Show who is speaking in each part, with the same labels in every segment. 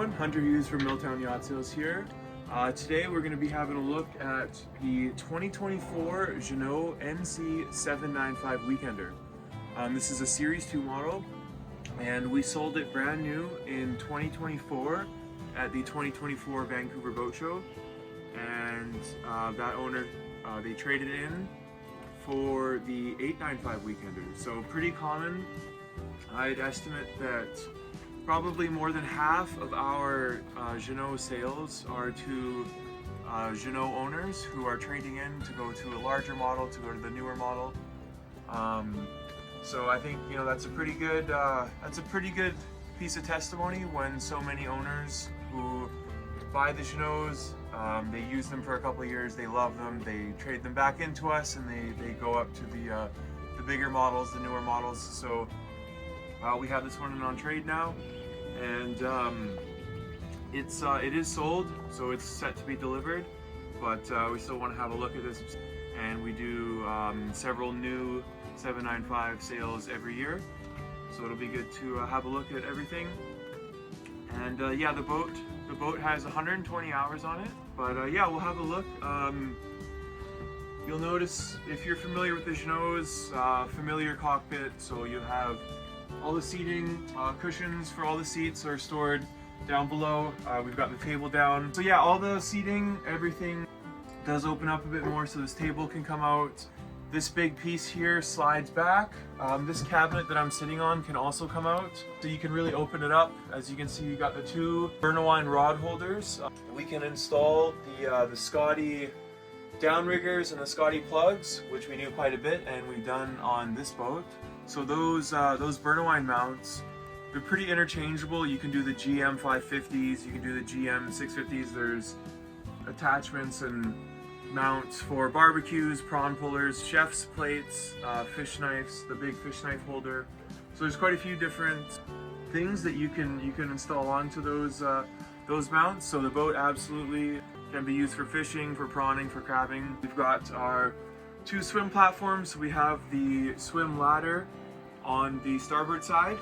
Speaker 1: everyone, Hunter Hughes from Milltown Yacht Sales here. Today we're going to be having a look at the 2024 Jeanneau NC 795 Weekender. This is a Series 2 model and we sold it brand new in 2024 at the 2024 Vancouver Boat Show, and that owner, they traded it in for the 895 Weekender. So pretty common. I'd estimate that probably more than half of our Jeanneau sales are to Jeanneau owners who are trading in to go to a larger model, to go to the newer model. So I think, you know, that's a pretty good piece of testimony when so many owners who buy the Jeanneaus, they use them for a couple of years, they love them, they trade them back into us, and they go up to the bigger models, the newer models. So we have this one on trade now, and it is sold, so it's set to be delivered, but we still want to have a look at this, and we do several new 795 sales every year, so it'll be good to have a look at everything. And yeah, the boat has 120 hours on it, but yeah, we'll have a look. You'll notice, if you're familiar with the Jeanneau's, familiar cockpit, so you have all the seating, cushions for all the seats are stored down below. We've got the table down. So yeah, all the seating, everything does open up a bit more, so this table can come out. This big piece here slides back. This cabinet that I'm sitting on can also come out, so you can really open it up. As you can see, you got the two Burnawine rod holders. We can install the Scotty downriggers and the Scotty plugs, which we do quite a bit, and we've done on this boat. So those Burnawine mounts, they're pretty interchangeable. You can do the GM 550s, you can do the GM 650s. There's attachments and mounts for barbecues, prawn pullers, chef's plates, fish knives, the big fish knife holder. So there's quite a few different things that you can install onto those mounts. So the boat absolutely can be used for fishing, for prawning, for crabbing. We've got our two swim platforms. We have the swim ladder on the starboard side,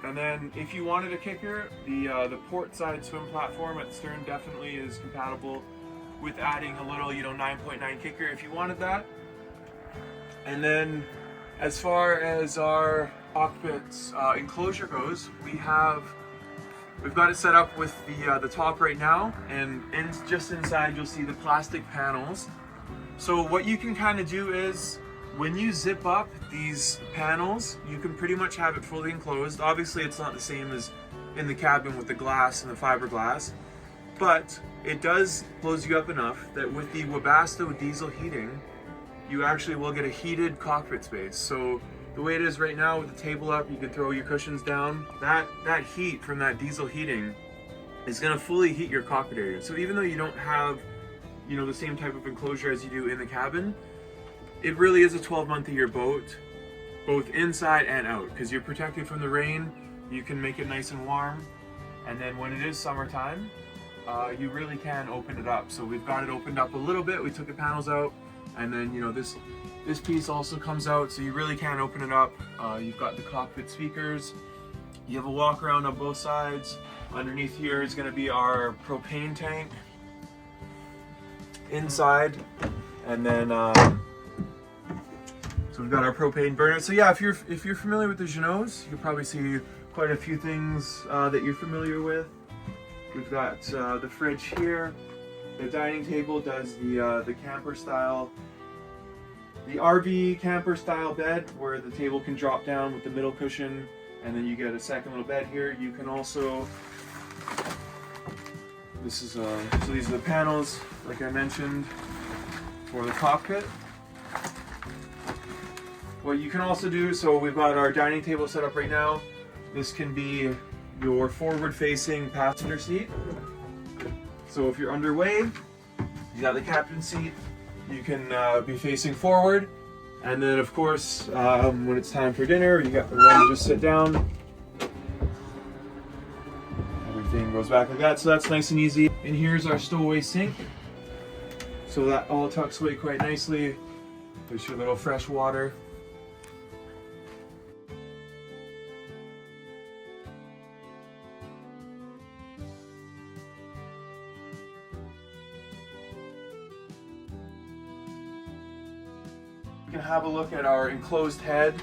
Speaker 1: and then if you wanted a kicker, the port side swim platform at stern definitely is compatible with adding a little, 9.9 kicker if you wanted that. And then as far as our cockpit's enclosure goes, we've got it set up with the top right now, and just inside you'll see the plastic panels. So what you can kind of do is, when you zip up these panels, you can pretty much have it fully enclosed. Obviously it's not the same as in the cabin with the glass and the fiberglass, but it does close you up enough that with the Webasto diesel heating, you actually will get a heated cockpit space. So the way it is right now with the table up, you can throw your cushions down. That heat from that diesel heating is going to fully heat your cockpit area. So even though you don't have the same type of enclosure as you do in the cabin, it really is a 12-month-a-year boat, both inside and out, because you're protected from the rain. You can make it nice and warm, and then when it is summertime, you really can open it up. So we've got it opened up a little bit. We took the panels out, and then this piece also comes out, so you really can open it up. You've got the cockpit speakers. You have a walk around on both sides. Underneath here is going to be our propane tank inside, and then so we've got our propane burner. So yeah, if you're familiar with the Jeanneaus, you'll probably see quite a few things that you're familiar with. We've got the fridge here. The dining table does the camper style, the RV camper style bed, where the table can drop down with the middle cushion, and then you get a second little bed here. You can also, so these are the panels, like I mentioned, for the cockpit. What you can also do, so we've got our dining table set up right now. This can be your forward-facing passenger seat. So if you're underway, you got the captain's seat. You can be facing forward, and then of course, when it's time for dinner, you got the one to just sit down. Everything goes back like that, so that's nice and easy. And here's our stowaway sink. So that all tucks away quite nicely. There's your little fresh water. you can have a look at our enclosed head.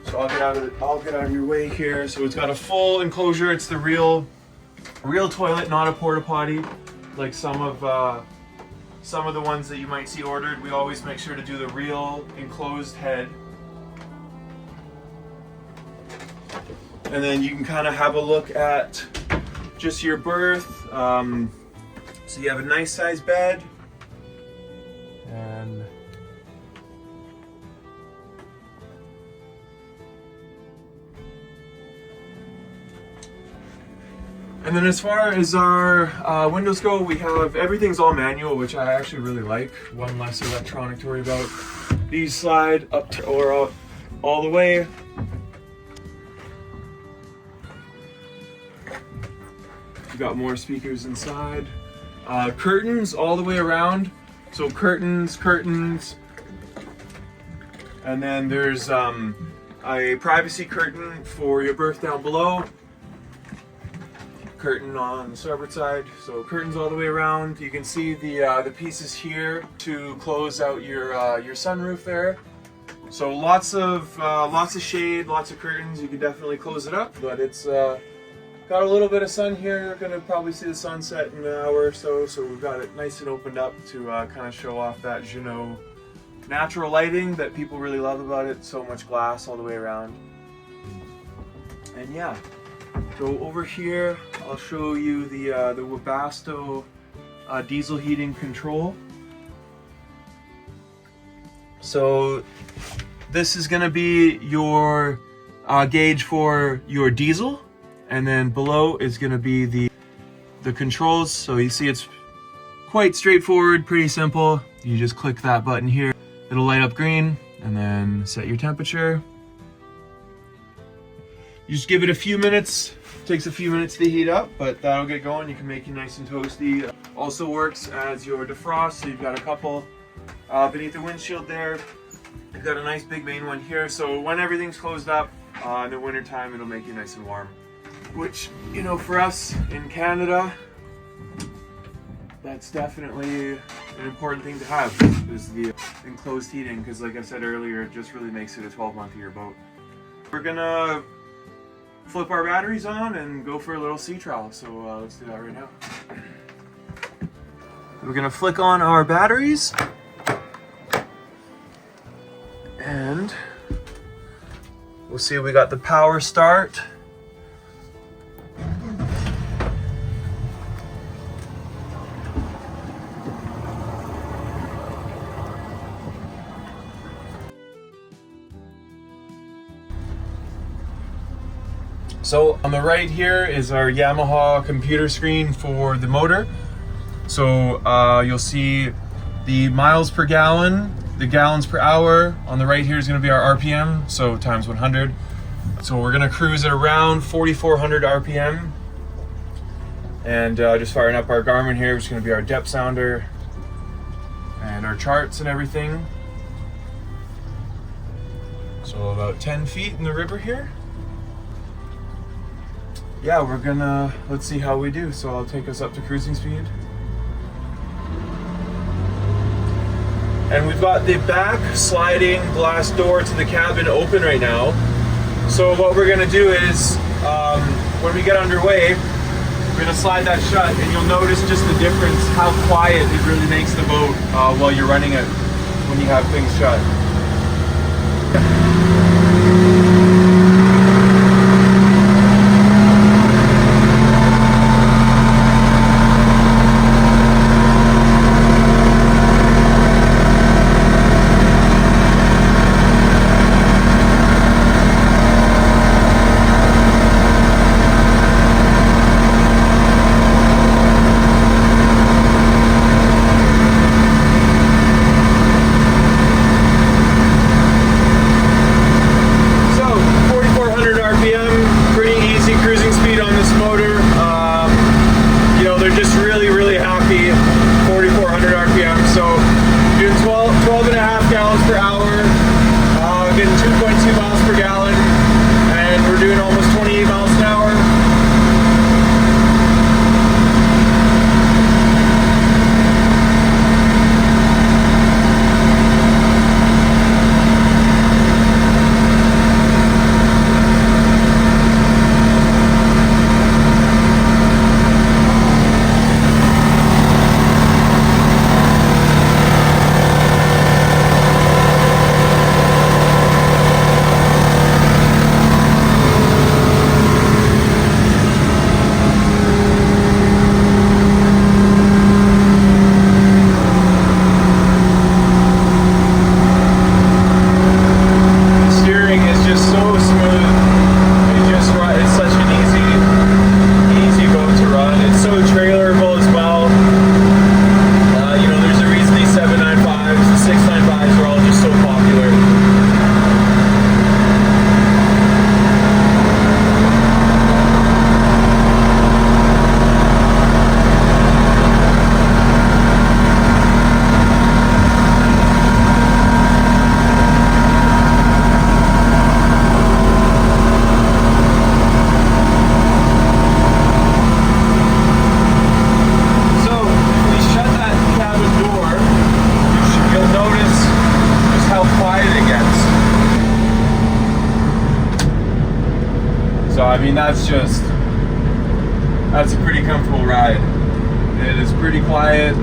Speaker 1: So I'll get out of your way here. So it's got a full enclosure. It's the real toilet, not a porta potty, like some of the ones that you might see ordered. We always make sure to do the real enclosed head. And then you can kind of have a look at just your berth. So you have a nice sized bed. And then as far as our windows go, we have everything's all manual, which I actually really like. One less electronic to worry about. These slide up to, or out all the way. We got more speakers inside. Curtains all the way around. So curtains. And then there's a privacy curtain for your berth down below. Curtain on the starboard side, so curtains all the way around. You can see the pieces here to close out your sunroof there. So lots of shade, lots of curtains. You can definitely close it up, but it's got a little bit of sun here. You're gonna probably see the sunset in an hour or so. So we've got it nice and opened up to kind of show off that Jeanneau natural lighting that people really love about it. So much glass all the way around, and yeah. So over here, I'll show you the Webasto diesel heating control. So this is going to be your gauge for your diesel, and then below is going to be the controls. So you see it's quite straightforward, pretty simple. You just click that button here, it'll light up green, and then set your temperature. You just give it a few minutes. Takes a few minutes to heat up, but that'll get going. You can make it nice and toasty. Also works as your defrost, so you've got a couple beneath the windshield there. You've got a nice big main one here, so when everything's closed up in the winter time, it'll make you nice and warm. Which, you know, for us in Canada, that's definitely an important thing to have, is the enclosed heating, because like I said earlier, it just really makes it a 12-month-a-year boat. We're gonna flip our batteries on and go for a little sea trial, so let's do that right now. We're gonna flick on our batteries, and we'll see we got the power start. So on the right here is our Yamaha computer screen for the motor. So you'll see the miles per gallon, the gallons per hour. On the right here is going to be our RPM, so times 100. So we're going to cruise at around 4,400 RPM. And just firing up our Garmin here, which is going to be our depth sounder and our charts and everything. So about 10 feet in the river here. Yeah, we're gonna, let's see how we do. So I'll take us up to cruising speed. And we've got the back sliding glass door to the cabin open right now. So what we're gonna do is, when we get underway, we're gonna slide that shut, and you'll notice just the difference, how quiet it really makes the boat while you're running it when you have things shut. mean, that's a pretty comfortable ride. It is pretty quiet.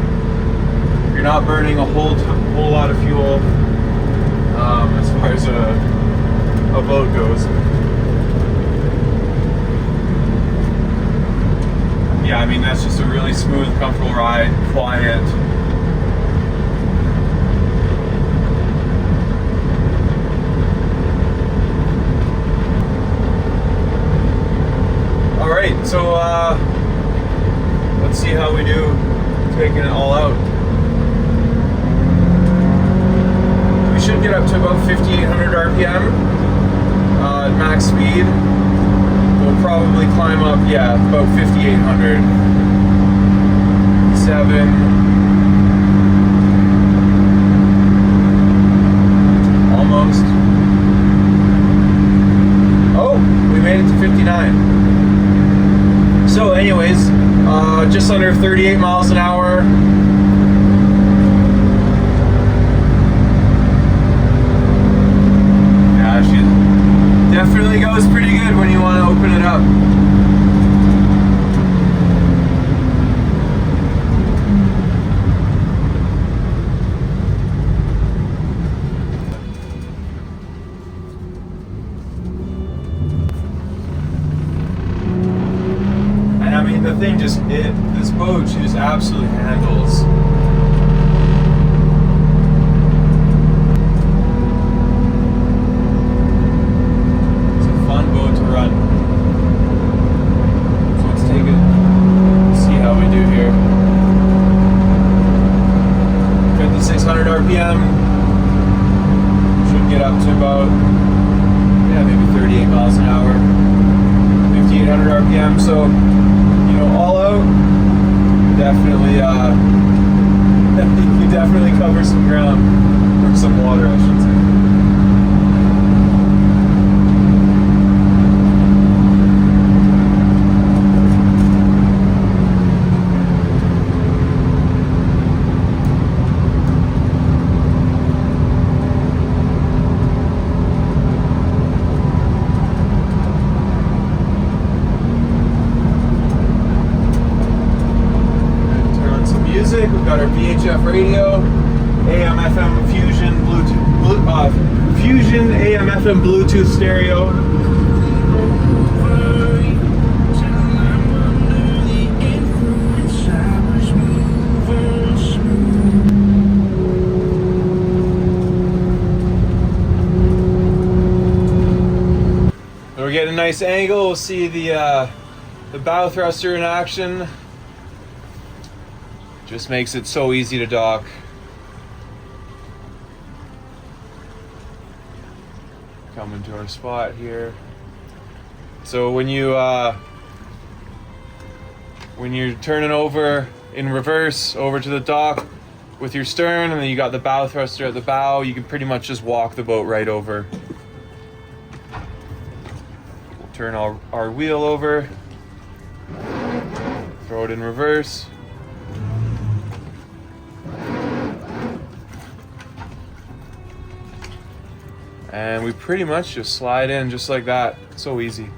Speaker 1: You're not burning a whole lot of fuel as far as a boat goes. Yeah, I mean, that's just a really smooth, comfortable ride, quiet. All right, so let's see how we do taking it all out. We should get up to about 5,800 RPM at max speed. We'll probably climb up, yeah, about 5,800. 7. Almost. Oh, we made it to 59. So anyways, just under 38 miles an hour. Yeah, she definitely goes pretty good when you want to open it up. And I mean, the thing this boat just absolutely handles. RPM. Should get up to about, yeah, maybe 38 miles an hour, 5,800 RPM. So, you know, all out, definitely, you definitely cover some ground, or some water, I should say. We've got our VHF radio, AM FM Fusion Bluetooth, Fusion AM FM Bluetooth stereo. We're getting a nice angle. We'll see the bow thruster in action. Just makes it so easy to dock. Coming to our spot here. So when you're turning over in reverse over to the dock with your stern, and then you got the bow thruster at the bow, you can pretty much just walk the boat right over. We'll turn our wheel over, throw it in reverse. And we pretty much just slide in just like that. So easy.